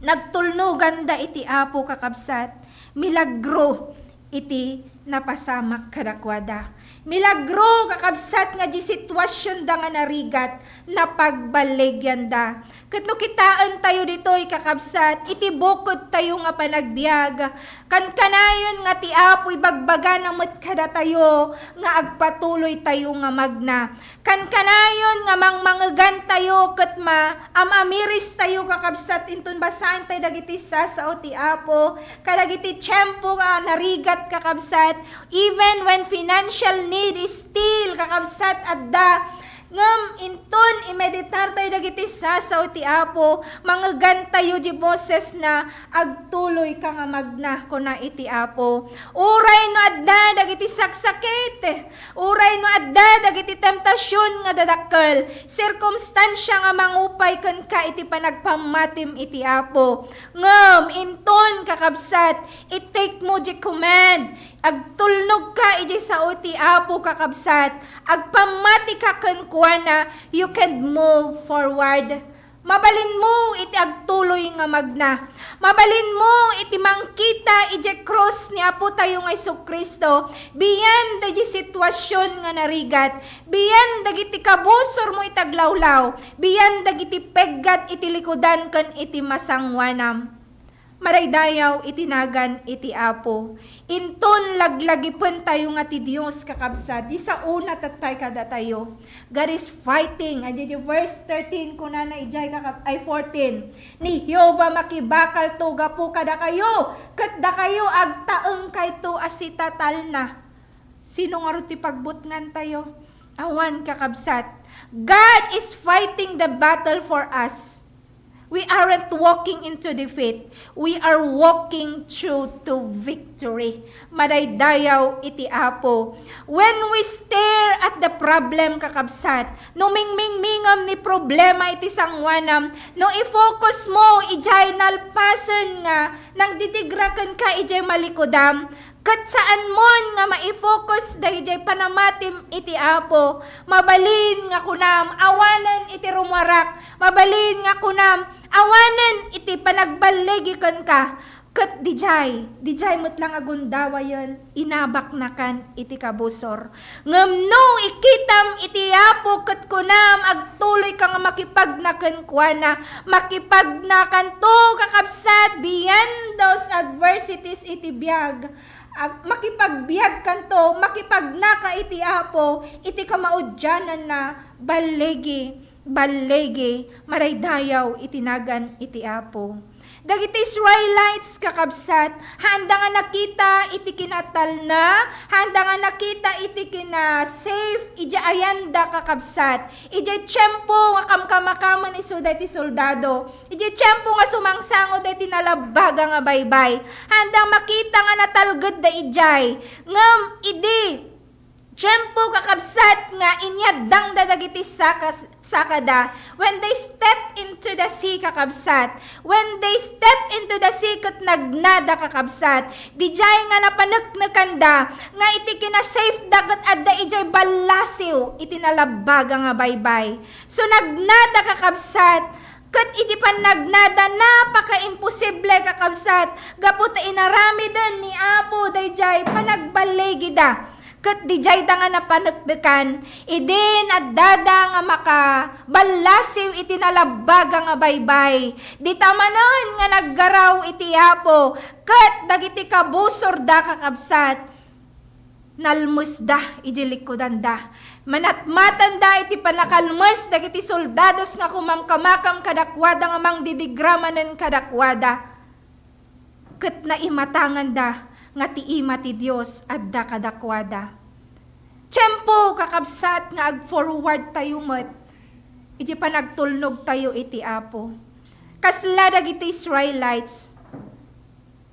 nagtulnugan da iti Apo kakabsat, milagro iti napasamak kadakwada. Milagro kakabsat nga di sitwasyon da nga narigat na pagbaligyan da. Ket no kitaan tayo ditoy kakabsat, iti bukod tayo nga panagbiag, kanayon nga ti Apo ibagbaga na met kada tayo nga agpatuloy tayo nga magna. Kanayon nga mangmangegan tayo ket amamiris tayo kakabsat, inton basahan tayo dagiti sasao ti Apo, kadagiti tiyempo nga narigat kakabsat, even when financial need is still kakabsat adda, ngam inton imeditar tayo dagiti sasaw ti Apo, mangegan tayo di boses na agtuloy ka nga magna kuna iti Apo. Uray no adda dagiti saksakit, uray no adda dagiti temptasyon nga dadakkel, sirkumstansya nga mangupay ken ka iti panagpamatim iti Apo. Ngam inton kakabsat, i-take mo di command, agtulnog ka iti sao ti Apo kakabsat, agpamati ka ken kuana, you can move forward. Mabalin mo iti agtuloy nga magna. Mabalin mo iti mangkita iti cross ni Apo tayo nga Jesucristo, beyond the sitwasyon nga narigat, beyond dagiti kabusor mo itaglawlaw, beyond dagiti peggat iti likudan ken iti masangwanam. Maraydayaw itinagan iti Apo. Inton laglagipon tayo nga ti Dios kakabsat, di sa una tatay kada tayo. God is fighting. Adi verse 13 kuna na ijay 14. Ni Jehovah makibakal to gapo kada kayo, ket da kayo agtaeng kayto asitatal na. Sino nga ti pagbutngan tayo? Awan kakabsat. God is fighting the battle for us. We aren't walking into defeat. We are walking through to victory. Madaydayaw iti Apo. When we stare at the problem kakabsat, no mingmingmingam ni problema iti sangwanam, no i-focus mo ijay nalpasen nga, nang didigrakan ka ijay malikodam, kat saan mon nga ma-focus dahil panamatim iti Apo, mabalin nga kunam, awanan iti rumarak, mabalin nga kunam, awanan iti panagballegikan ka, kat dijay mo't lang agundawa yun, inabak na kan iti kabusor. Ngam no ikitam iti Apo kat kunam, agtuloy ka nga makipagnakan kuana, makipagnakan to kakabsat, beyond those adversities iti biyag, makipagbiag kanto, makipagnaka iti Apo, iti kamaudyanan na balegi, maraydayaw itinagan iti Apo. Dagiti Israelites kakabsat, handa nga nakita iti kinatal na, handa nga nakita iti kina safe, ija ayanda kakabsat. Ija tiyempo nga kamkamakaman iso dati soldado. Ija tiyempo nga sumangsango dati nalabaga nga baybay. Handang makita nga natalged da ijay. Ngam idi tiyempo kakabsat nga inyadang dadagiti sakada when they step into the sea kakabsat. When they step into the sea kat nagnada kakabsat. Dijay nga napanagnaganda nga iti kina-safe dagat adda ijay balasiw iti nalabaga nga baybay. So nagnada kakabsat kat iti panagnada napaka-imposible kakabsat. Gapot inarami din ni Apo dayjay panagbalegi da. Kat dijay da nga napanagdekan, idin at dada nga makabalasiw iti nalabaga nga baybay. Di tamanon nga naggaraw iti Apo, kat dagiti kabusor da kakabsat, nalmus da iti likodan da. Manatmatan da iti panakalmus dagiti soldados nga kumamkamakam kadakwada nga mangdidigramanen kadakwada. Kat naimatangan da, nga ti ima ti Dios adda kadakwada. Tiyempo kakabsat nga ag-forward tayo met, iti panagtulnog tayo iti Apo. Kasla dagiti Israelites,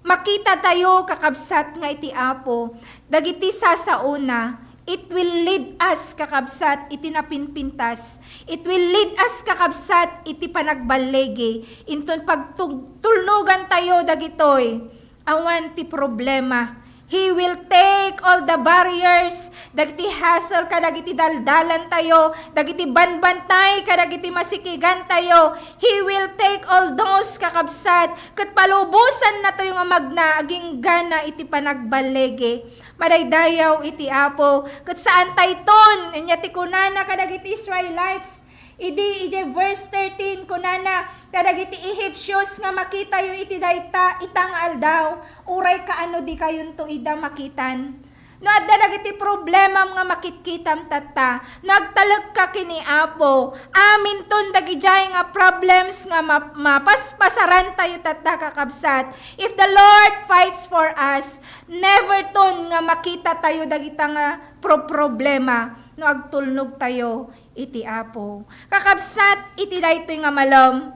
makita tayo kakabsat nga iti Apo, dagiti sasauna, it will lead us kakabsat iti napinpintas. It will lead us kakabsat iti panagbalegi. Inton pagtulnugan tayo dagitoy, awan ti problema. He will take all the barriers, dagiti hassle kadagiti daldalan tayo, dagiti banbantay kadagiti masikigan tayo. He will take all those kakabsat, kat palubusan na tayo nga magna, aging gana iti panagbalegi. Madaydayaw iti Apo, kat saan tayton, inya ti kunana kadagiti Israelites, idi verse 13 kunana kadagiti Egyptians nga makita yu iti dayta itang aldaw uray kaano di kayon to ida makitan. No adda dagiti problema nga makitkitam tatta, nagtalag ka kini Apo, amin ton dagijay nga problems nga mapaspasaran tayo tatta kakabsat. If the Lord fights for us, never ton nga makita tayo dagita nga problema no agtulnog tayo iti Apo. Kakabsat iti daytoy nga malam,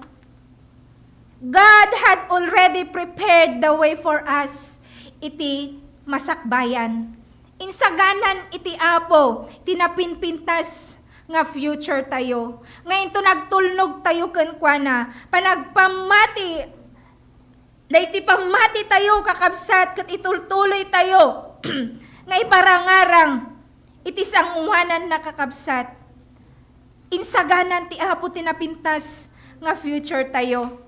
God had already prepared the way for us iti masakbayan. Insaganan iti Apo, tinapinpintas nga future tayo. Ngayon to nagtulnog tayo kenkwana, panagpamati, dayti pamati tayo kakabsat, kat itultuloy tayo, nga iparangarang, iti sanguhanan na kakabsat. Insaganan ti Apo tinapintas nga future tayo.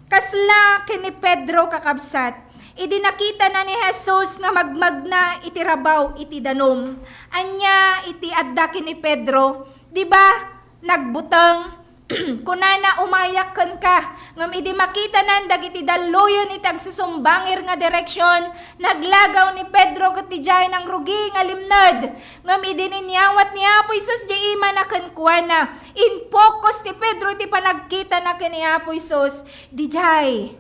Kasla kini Pedro kakabsat, idi nakita na ni Jesus nga magmagna iti rabaw iti danom. Anya iti adda kini Pedro, di ba? Nagbutang kunana umayak ken ka, ngam idi makita nan dagiti daluyon iti agsusumbangir nga direksyon, naglagaw ni Pedro ket dijay nang rugi nga limned, ngam idi ninyawat ni Apo Isus di ima na ken kuana, in focus ti Pedro iti panagkita na ken ni Apo Isus, dijay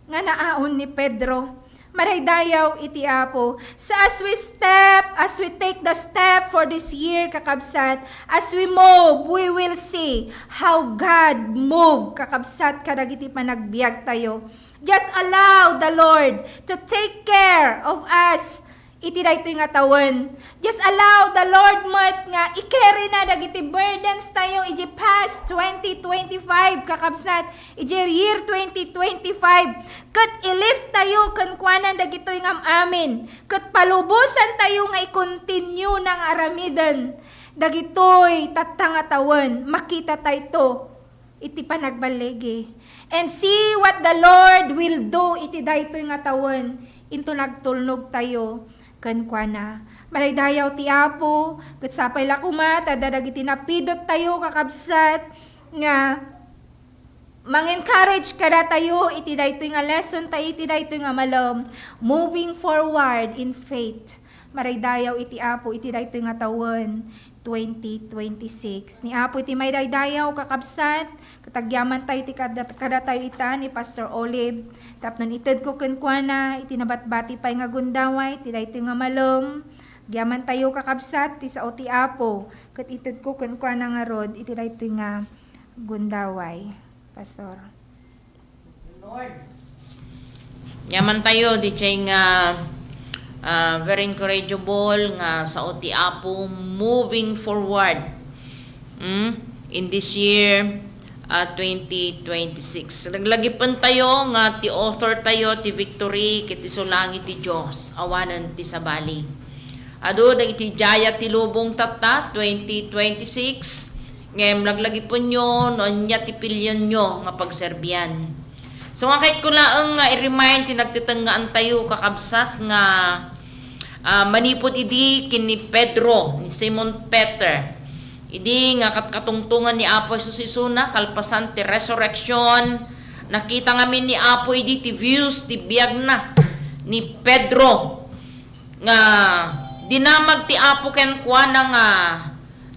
nga naaon ni Pedro. Maraydayaw iti Apo. So as we take the step for this year, kakabsat, as we move, we will see how God move, kakabsat, kadagiti panagbiag tayo. Just allow the Lord to take care of us. Iti daytoy nga tawon. Just allow the Lord mat nga i-carry na dagiti burdens tayo iji past 2025 kakabsat, iji year 2025. Kat i-lift tayo kankwanan dagitoy ngam amin. Kat palubusan tayo nga i-continue ng aramidan. Dagitoy tatanga tawon, makita tayo to. Iti panagbalegi. And see what the Lord will do iti daytoy nga tawon. Into nagtulnog tayo kankwana. Maraydayaw ti Apo, kat sapay lakumat, adadagiti napidot tayo kakabsat, nga mang-encourage kada tayo, iti daytoy nga lesson tayo, iti daytoy nga malam, moving forward in faith, maraydayaw iti Apo iti daytoy nga tawen 2026. Ni Apo iti may daydayaw kakabsat, katagyaman tayo iti kada tayo ita ni Pastor Olive. Tapnon ited ko kenkwana iti nabatbati pay nga gundaway iti daytoy nga malem. Gyaman tayo kakabsat ti sao ti Apo. Ket ited ko kenkwana nga rod iti daytoy nga gundaway. Pastor. Lord. Yaman tayo di chay nga very encourageable nga sa ti Apo moving forward in this year 2026. Naglagipon tayo nga ti author tayo ti victory kiti sulangi ti Dios awanan ti sabali. Adu dagiti jaya ti lubong tata 2026 ngem laglagipon nyo noon nya ti pilyon nyo nga pagserbian. So nga kahit ko laang nga i-remind tinagtitanggaan tayo kakabsat nga manipod idi kini Pedro, ni Simon Peter. Idi nga katungtungan ni Apo Jesus isuna kalpasan ti resurrection. Nakita ngamin ni Apo idi ti views ti biyag na ni Pedro nga dinamag ti Apo ken kuana nga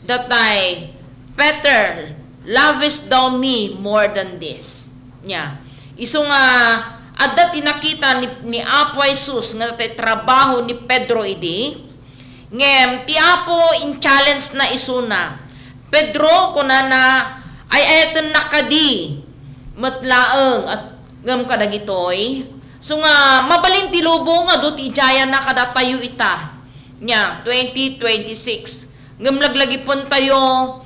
datay Peter, lovest thou me more than this. Nya. Iso nga adda tinakita ni Apo Jesus nga tay trabaho ni Pedro idi. Ngem ti Apo in challenge na isuna. Pedro kunana ay ayatan nakadi matlaeng at ngem kadagitoy. So nga mabalin ti lubong nga do ti jaya na kadatayo ita. Nya 2026. Ngem laglagipon tayo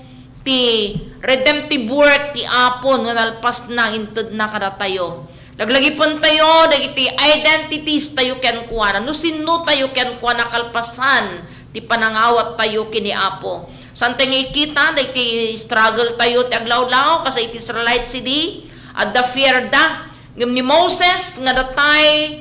ti redemptive work ti Apo nga nalpas na inted na kada tayo. Laglagipon tayo dagiti identities tayo ken kuana. No sino tayo ken kuana kalpasan ti panangawat tayo kini Apo. Santay nga ikita dagiti struggle tayo ti aglaw-law kasi iti Israelite sidi at the fear da ngem ni Moses nga datay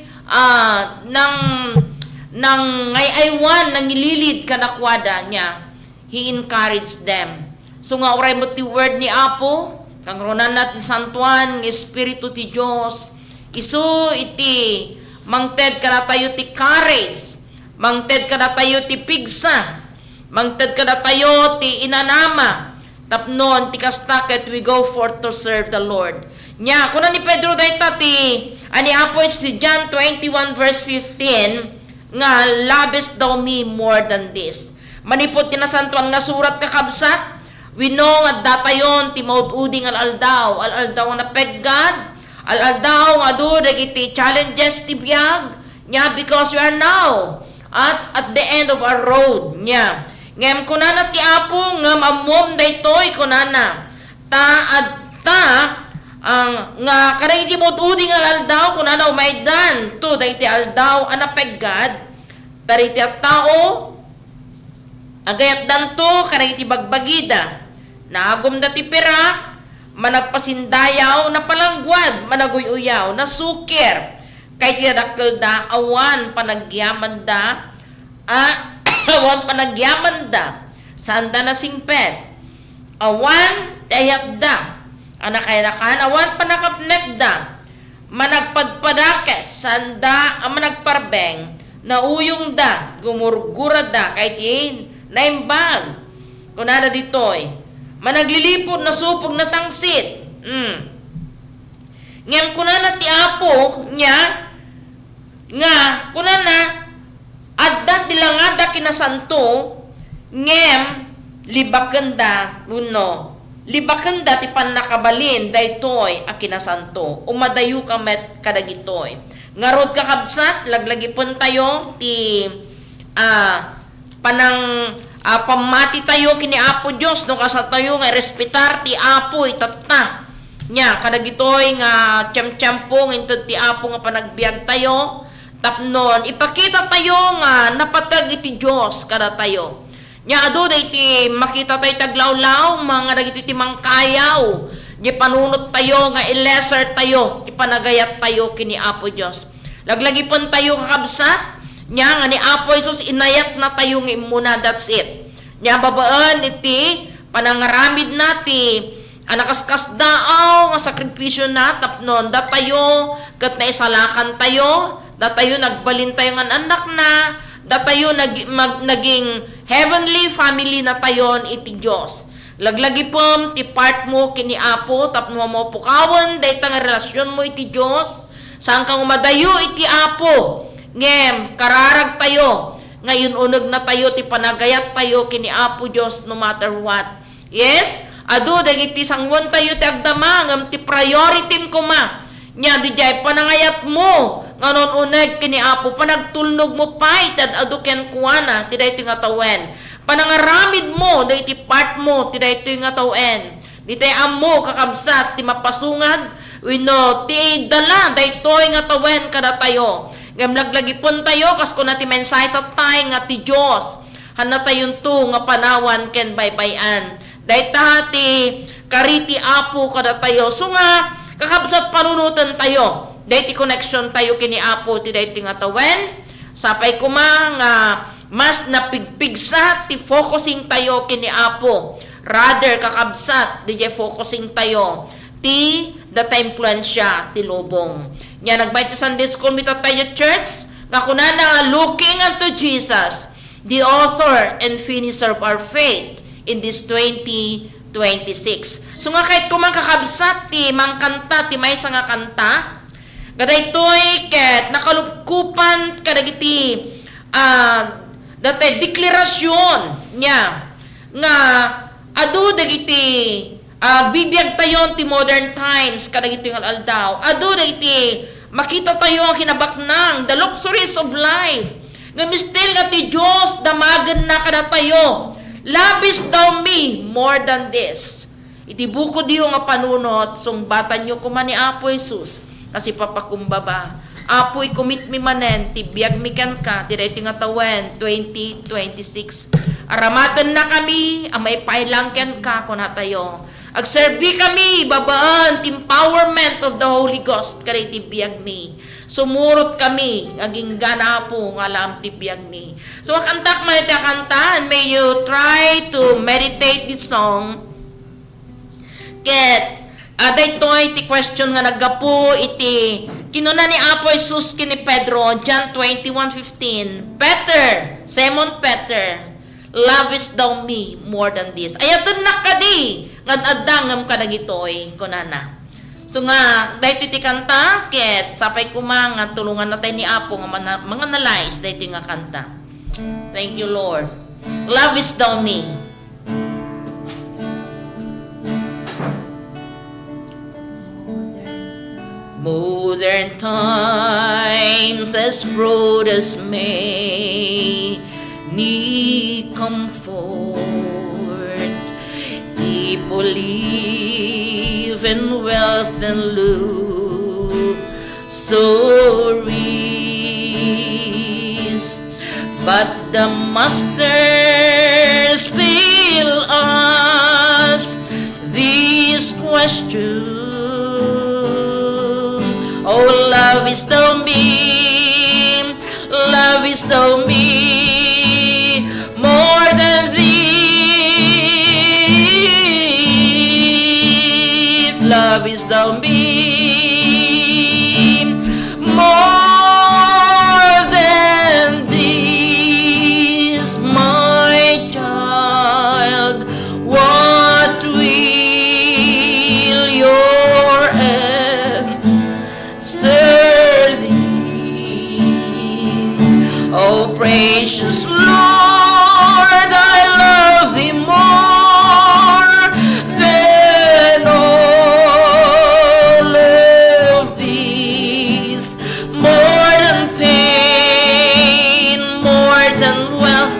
nang ngayaywan nang nililid kanakwada niya. He encouraged them. So nga oray mo ti word ni Apo, kang ronan natin santuan, ng Espiritu ti Diyos, isu iti, mangted ka na tayo ti courage, mangted ka na tayo ti pigsa, mangted ka na tayo ti inanama, tapnon ti kastaket we go forth to serve the Lord. Nya, kuna ni Pedro dayta ti, ani Apo si John 21 verse 15, nga lovest thou me more than this. Manipot tinasantuan nga surat kakabsat, we know at datayon ti maud-uding al-aldaw na peggad, al-aldaw nga do dagiti challenges ti biyag, nya because we are now at the end of our road, nya. Ngem kunana ti Apo ngem ammom daytoy kunana ta ang nga kadagiti maud-uding al-aldaw kunana umaydan to dagiti aldaw ana peggad, tariti at tao agayat danto kadagiti bagbagida. Naagom da ti pera, managpasindayaw na palangguad, managuyuyaw, na sukir, kay tinadakkel da, awan panagyaman da, awan panagyaman da, sanda na singpet, awan dayak da, anakayanakan, awan panakapnek da, managpadpadakes, sanda, managparbeng, nauyong da, gumurgura da, kay tin, naimbag, kunada ditoy, managlilipod na supog na tangsit. Ngem kunana ti Apo nya nga kunana adda dilangada kinasanto ngem libakenda uno. Libakenda ti pannakabalin daytoy a kinasanto. Umadayo kamet kadagitoy. Ngarod kakabsat laglagipon tayo ti pamati tayo kini Apo Dios no kasat tayo nga respetar ti Apo itata nya kadagitoy nga tiyam-tiyampo inted ti Apo nga panagbiag tayo tapnon ipakita tayo nga napatag iti Dios kada tayo nya adu iti makita tayo taglawlaw mga dagiti ti mangkayaw di panunot tayo nga i-lesser tayo ti panagayat tayo kini Apo Dios laglagipon tayo kakabsat nya nga ni Apo Jesus inayat na tayo ng imuna, that's it. Nya babaan iti panangaramid nati anakaskas daaw nga sakripisyo na tapnon datayo ket naisalakan tayo datayo nagbalin tayo nga anak na datayo naging heavenly family na tayon iti Dios. Laglagi pom ti part mo kini Apo tapno mo pukawon dayta nga relasyon mo iti Dios. Saan kang madayo iti Apo? Ngem kararag tayo. Ngayon uneg na tayo ti panagayat tayo kini Apo Dios no matter what. Yes, adu dagiti sangwan tayo ti agdama ngem ti priority ko ma. Nya dijay panangayat mo nganon uneg kini Apo panagtulnog mo pay tad adu ken kuana ti daytoy nga tawen. Panangaramid mo dahiti part mo ti daytoy nga tawen. Ditay ammo kakabsat ti mapasungad wenno ti dala daytoy nga tawen kada tayo. Ngem laglagipon tayo kas kuna ti mensahe tatay nga ti Dios. Hanna tayon to nga panawan ken baybayan. Dayta ti kariti Apo kada tayo. So nga kakabsat panunutan tayo. Dayti connection tayo kini Apo ti dayti nga tawen. Sapay kuma nga mas napigpigsa ti focusing tayo kini Apo. Rather kakabsat di focusing tayo ti data influensya ti lubong. Nya nagbayad ti Sunday school mita tayo church nga kunana nga looking unto Jesus, the author and finisher of our faith in this 2026. So nga kahit kumang kakabsat ti mangkanta ti maysa nga kanta, gadaytoy ket nakalupkupan kadagiti dati deklarasyon niya nga adu dagiti bibiyag tayon ti modern times kadagiti nga aldaw. Adu dagiti makita tayo ang hinabaknang the luxuries of life. Nga mistil nga ti Dios damagen na kada tayo. Labis daw me more than this. Iti buko diyo nga panunot sungbatan nyo kuman ni Apo Jesus kasi papakumbaba. Apoy commit mi manen ti biag mi ken ka direto nga tawen 2026. Aramatan na kami amay pailang ken ka kun tayo. Agserbi kami babaan ti empowerment of the Holy Ghost kay ti biag mi. Sumurot kami aging gana po nga alam ti biag mi. So kantak man iti kanta and may you try to meditate this song. Ket daytoy ti question nga naggapo iti kinuna ni Apo Jesus kini Pedro, John 21:15. Peter, Simon Peter, lovest thou me more than this? Ayatan na kadi ngad addangam kadagitoy kunana. So nga daytoy ti kanta ket sapay kumang nga tulungan natay ni Apo nga mga nalays daytoy nga kanta. Thank you Lord. Lovest thou me? Modern times as broad as may need comfort. People live in wealth and luxuries, but the Master still asks these questions. Oh, love is thou me, love is thou me, more than this. Love is thou me, more than this, my child. What will your oh, precious Lord, I love thee more than all of these, more than pain, more than wealth,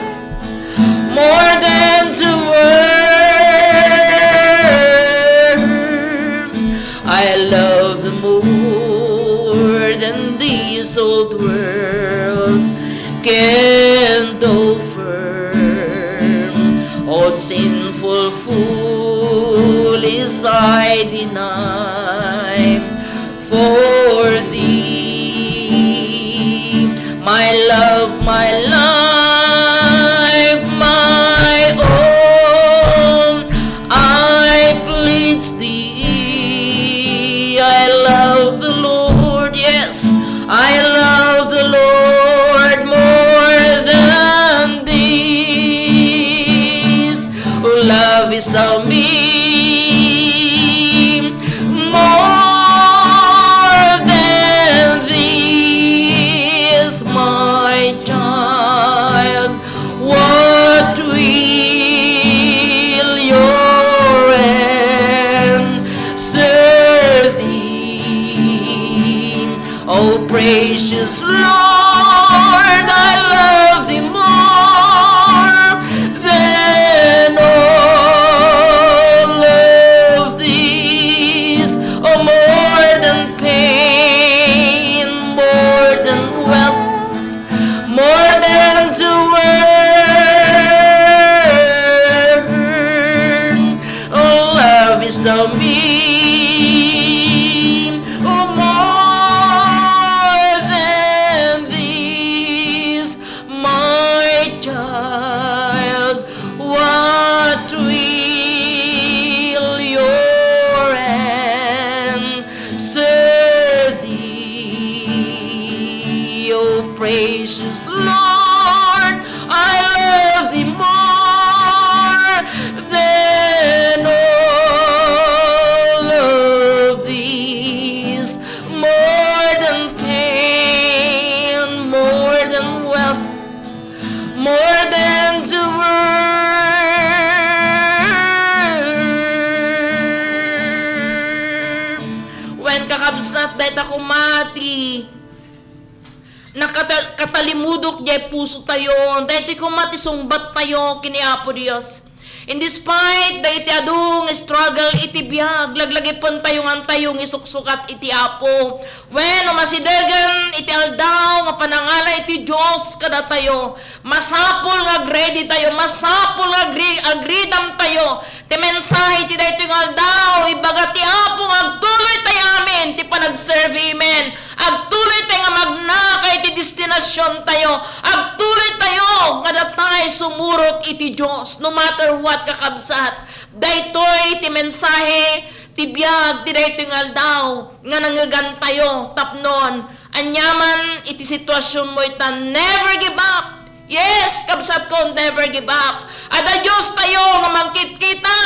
more than the world. I love thee more than this old world can offer. All sinful fool is I deny for thee. My love, my life, my own, I plead thee. I love the Lord, yes, I love the Lord more than love is thou me more than this, my child. What will your answer thee? Oh, precious Lord, I love thee more than all of these. Oh, more than pain, more than wealth, more than to earn. Oh, love is thou me. Oh, more than these, my child. What will your answer thee? Oh, precious Lord, I love thee more than all of these, more than pain, more than wealth, more than to earn. When kakabsat dahit ako mati, nakatalimudok jay puso tayo, dahil ko matisungbat tayo kini Apo Dios. In despite dahil iti adung struggle iti biyag, laglagipon tayong antayong isuksukat iti Apo. When umasidagan iti aldaw, nga panangala iti Diyos kada tayo, masapol nga ready tayo, masapol nga agridam tayo, ti mensahe iti dahil iti aldaw, ibaga ti Apo, agtuloy tayo amin, ti panagserve amen. Agtuloy tayo nga magnakay iti destinasyon tayo, agtuloy tayo nga datay sumurot iti Diyos, no matter what kakabsat. Daytoy ti mensahe, ti biyag, ti daytoy nga aldaw, nga nangagan tayo, tapnon, anyaman iti sitwasyon mo ita, never give up. Yes, kabsat ko, never give up. Ada Diyos tayo, nga mangkit-kita,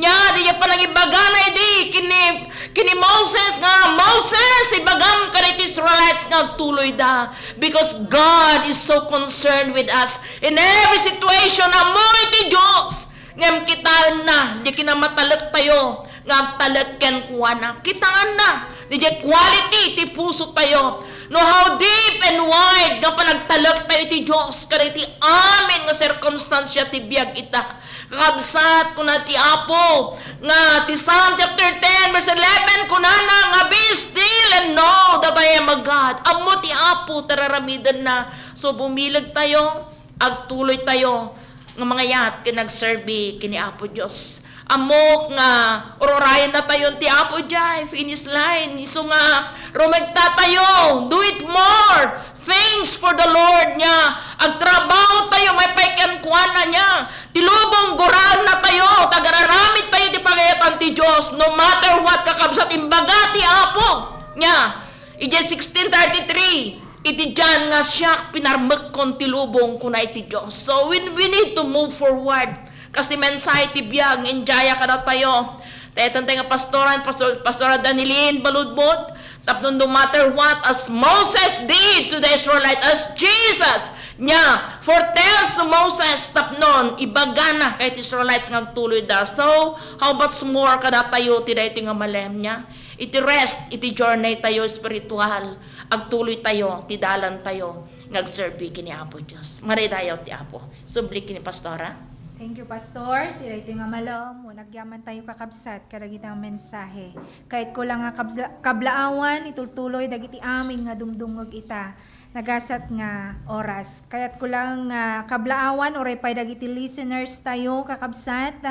nya, di niya panagibagana, di, kini Moses nga, Moses, ibagam ka iti Israelites nga tuloy da. Because God is so concerned with us. In every situation, amoy ti Diyos. Ngam kita na, di kinamatalak tayo, nga agtalak ken kuha na. Kitaan na, di quality ti puso tayo. No, how deep and wide nga panagtalak tayo ti Diyos, kada iti amin nga circumstansya ti biyag ita. Kakabsat ko na ti Apo, nga ti Psalm chapter 10 verse 11, kunana nga be still and know that I am a God. Amo ti Apo, tararamidan na. So bumilag tayo, agtuloy tayo, nga mga yat, kinagserbi, kini Apo Diyos. Amok nga, ororayan na tayo ti Apo Diyay, finish line. Iso nga, rumagta tayo, do it more. Thanks for the Lord niya. Agtrabaho tayo, may paikankuan na niya. Tilubong, guraan na tayo, tagararamit tayo di pagayatan ti Diyos. No matter what, kakabsat, imbaga ti Apo niya. Ije 16:33. Iti dyan nga siya pinarmak kon tilubong kuna iti Diyos. So we need to move forward. Kasi mensahe ti biyag, enjaya ka na tayo. Tayo nga Pastora Danilin Baludbot, tapnon no matter what, as Moses did to the Israelites, as Jesus niya foretells to Moses, tapnon, ibagana kay ti Israelites nga tuloy da. So, how much more kada tayo ti dahi nga malem niya? Iti rest, iti journey tayo spiritual. Agtuloy tayo, ti dalan tayo, ngagserbi kini Apo Diyos. Maridayaw ti Apo. Subli kini Pastora. Thank you, Pastor. Tiray ito nga malom. Nagyaman tayo kakabsat, karagitang mensahe. Kahit ko lang nga kablaawan, itultuloy, dagiti amin nga dumdungog ita. Nagasat nga oras. Kaya't ko lang kablaawan, oray pa'y dagiti listeners tayo kakabsat.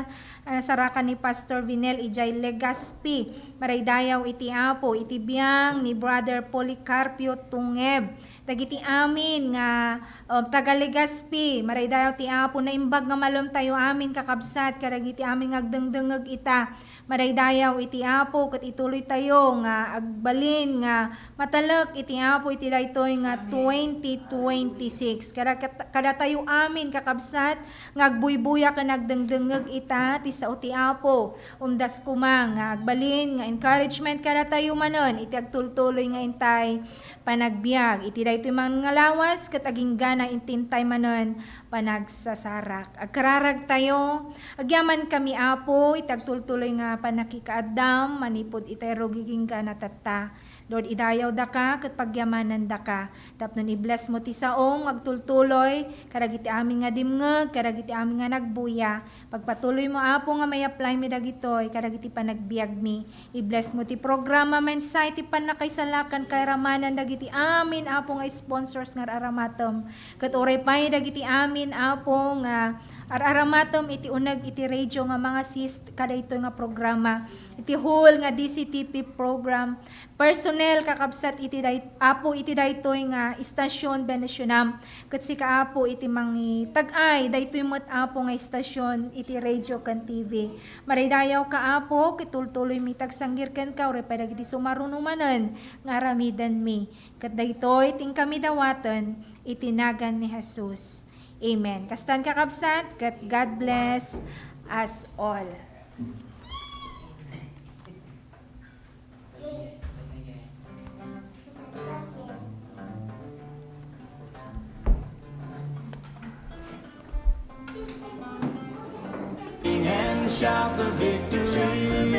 Sarakan ni Pastor Vinel Ijay Legaspi. Maraydayaw iti Apo, iti biyang ni Brother Policarpio Tungeb. dagiti amin nga Tagaligaspi, maraydayaw ti Apo na imbag nga malom tayo amin kakabsat, kadagiti amin ngagdengdengeg ita, maraydayaw iti Apo, kat ituloy tayo nga agbalin nga matalek iti Apo iti daytoy nga 2026. Kada tayo amin kakabsat, ngagbuybuya ka nagdengdengeg ita, ti sao ti Apo, umdas kumang nga agbalin nga encouragement kada tayo manon, iti agtultuloy nga intay panagbiag. Iti daytoy mga lawas ket aging gana intintay manon panagsasarak. Agkararag tayo, agyaman kami Apo, itagtultuloy nga panakikaadam, manipod itay rogiging gana tatta. Lord, idayaw da ka, ket pagyamanan da ka. Tapnon i-bless mo ti saong, agtultuloy, karagiti amin nga dimngeg, karagiti amin nga nagbuya. Pagpatuloy mo Apo nga may apply mi dagitoy, karagiti panagbiag mi. I-bless mo ti programa mensahe, ti panakaisalakan kay ramanan dagiti amin Apo nga sponsors nga aramatom. Ket oray pay dagiti amin Apo nga aramatom iti uneg iti radio nga mga kada ito nga programa. Iti whole nga DCTP program, personnel kakabsat iti Apo iti daytoy nga istasyon benesyonam. Ket si Kaapo iti mangi tag-ay daytoy met Apo nga istasyon iti radio ken TV. Maraydayaw ka Apo, kitultuloy mi tagsanggir ken ka ore dagiti sumarunumanen nga aramidan mi. Ket daytoy ting kami dawaten itinagan ni Jesus. Amen. Kastan kakabsat, ket God bless us all. And shout the victory.